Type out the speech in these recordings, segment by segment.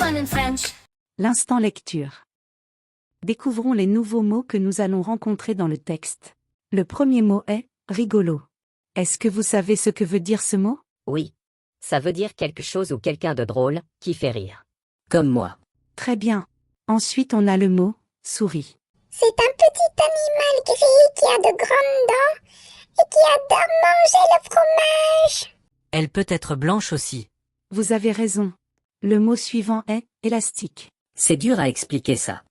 learn in French. L'instant lecture. Découvrons les nouveaux mots que nous allons rencontrer dans le texte. Le premier mot est « rigolo ». Est-ce que vous savez ce que veut dire ce mot? Oui. Ça veut dire quelque chose ou quelqu'un de drôle, qui fait rire. Comme moi. Très bien. Ensuite on a le mot « souris ». C'est un petit animal gris qui a de grandes dents et qui adore manger le fromage. Elle peut être blanche aussi. Vous avez raison. Le mot suivant est « élastique ». C'est dur à expliquer ça.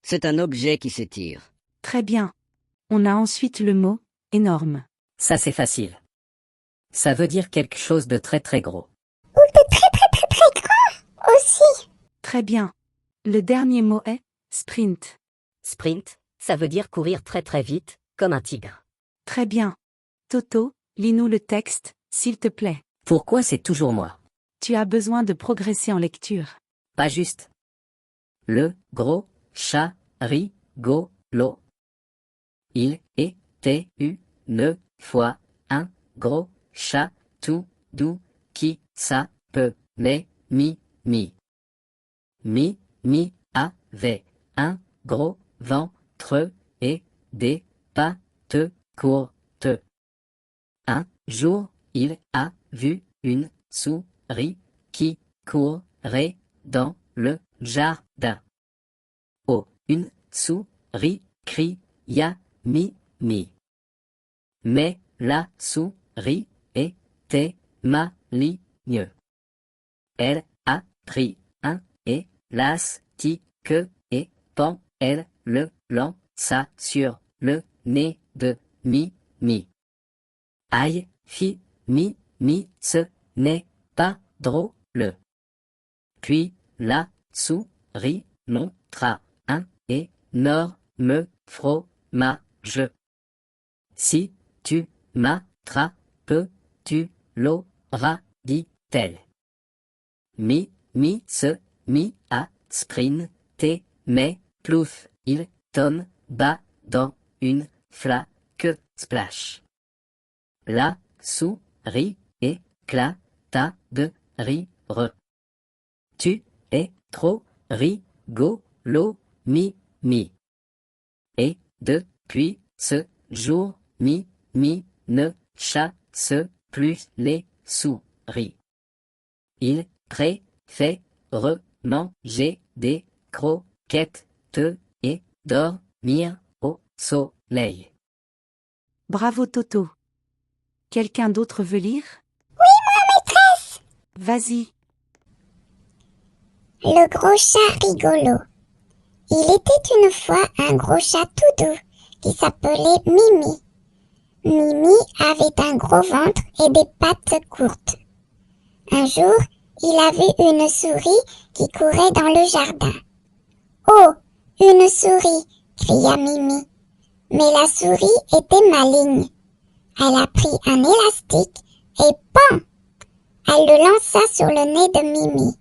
C'est un objet qui s'étire. Très bien. On a ensuite le mot « énorme ». Ça c'est facile. Ça veut dire quelque chose de très très gros. Ou de très grand aussi. Très bien. Le dernier mot est « sprint ». Sprint, ça veut dire courir très très vite, comme un tigre. Très bien. Toto, lis-nous le texte, s'il te plaît. Pourquoi c'est toujours moi? Tu as besoin de progresser en lecture. Pas juste. Le gros chat rigolo. Il était une fois un gros chat tout doux qui s'appelait Mimi. Mimi avait un gros ventre et des pattes courtes. Un jour, il a vu une souris qui courait dans le jardin. Oh, une souris cria Mimi. Mais la souris était maligne. Elle a pris un élastique et elle le lança sur le nez de Mimi. Aïe, Mimi, ce n'est pas drôle. Puis la souris montra un énorme fromage. Si tu m'attrapes, tu l'auras, dit-elle. Mimi se mit à sprinter, mais plouf, il tomba dans une flaque splash. La souris éclata de rire. Tu es trop rigolo, Mimi. Et depuis ce jour, Mimi ne chasse plus les souris. Il préfère manger des croquettes et dormir au soleil. Bravo Toto. Quelqu'un d'autre veut lire? Oui, maîtresse. Vas-y. Le gros chat rigolo. Il était une fois un gros chat tout doux qui s'appelait Mimi. Mimi avait un gros ventre et des pattes courtes. Un jour, il a vu une souris qui courait dans le jardin. « Oh, une souris !» cria Mimi. Mais la souris était maligne. Elle a pris un élastique et pan! Elle le lança sur le nez de Mimi.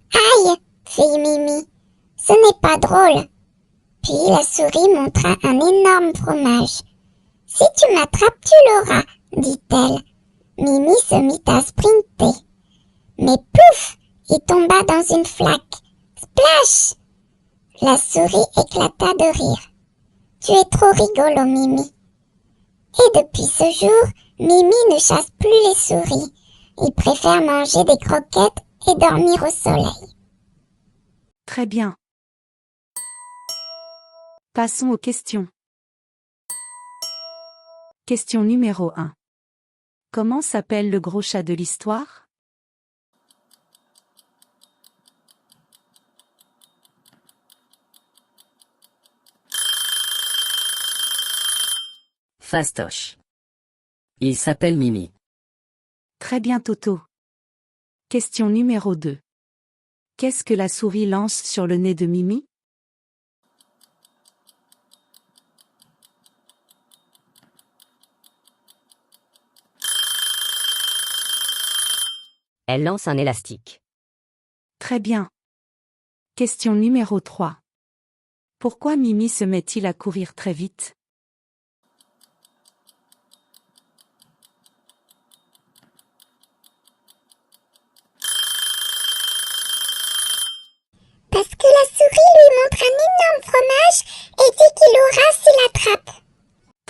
« Aïe !» fit Mimi. « Ce n'est pas drôle. » Puis la souris montra un énorme fromage. « Si tu m'attrapes, tu l'auras, dit-elle. Mimi se mit à sprinter. Mais plouf, il tomba dans une flaque. Splash! La souris éclata de rire. « Tu es trop rigolo, Mimi. » Et depuis ce jour, Mimi ne chasse plus les souris. Il préfère manger des croquettes et dormir au soleil. Très bien. Passons aux questions. Question numéro 1. Comment s'appelle le gros chat de l'histoire? Fastoche. Il s'appelle Mimi. Très bien Toto. Question numéro 2. Qu'est-ce que la souris lance sur le nez de Mimi? Elle lance un élastique. Très bien. Question numéro 3. Pourquoi Mimi se met-il à courir très vite?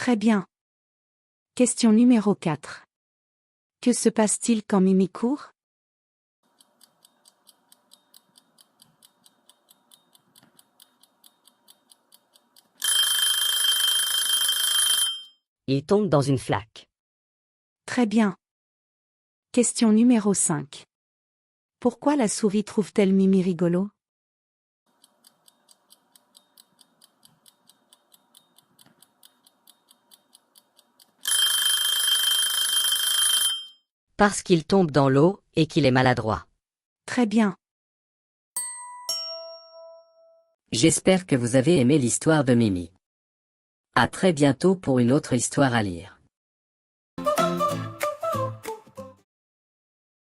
Très bien. Question numéro 4. Que se passe-t-il quand Mimi court? Il tombe dans une flaque. Très bien. Question numéro 5. Pourquoi la souris trouve-t-elle Mimi rigolo? Parce qu'il tombe dans l'eau et qu'il est maladroit. Très bien. J'espère que vous avez aimé l'histoire de Mimi. À très bientôt pour une autre histoire à lire.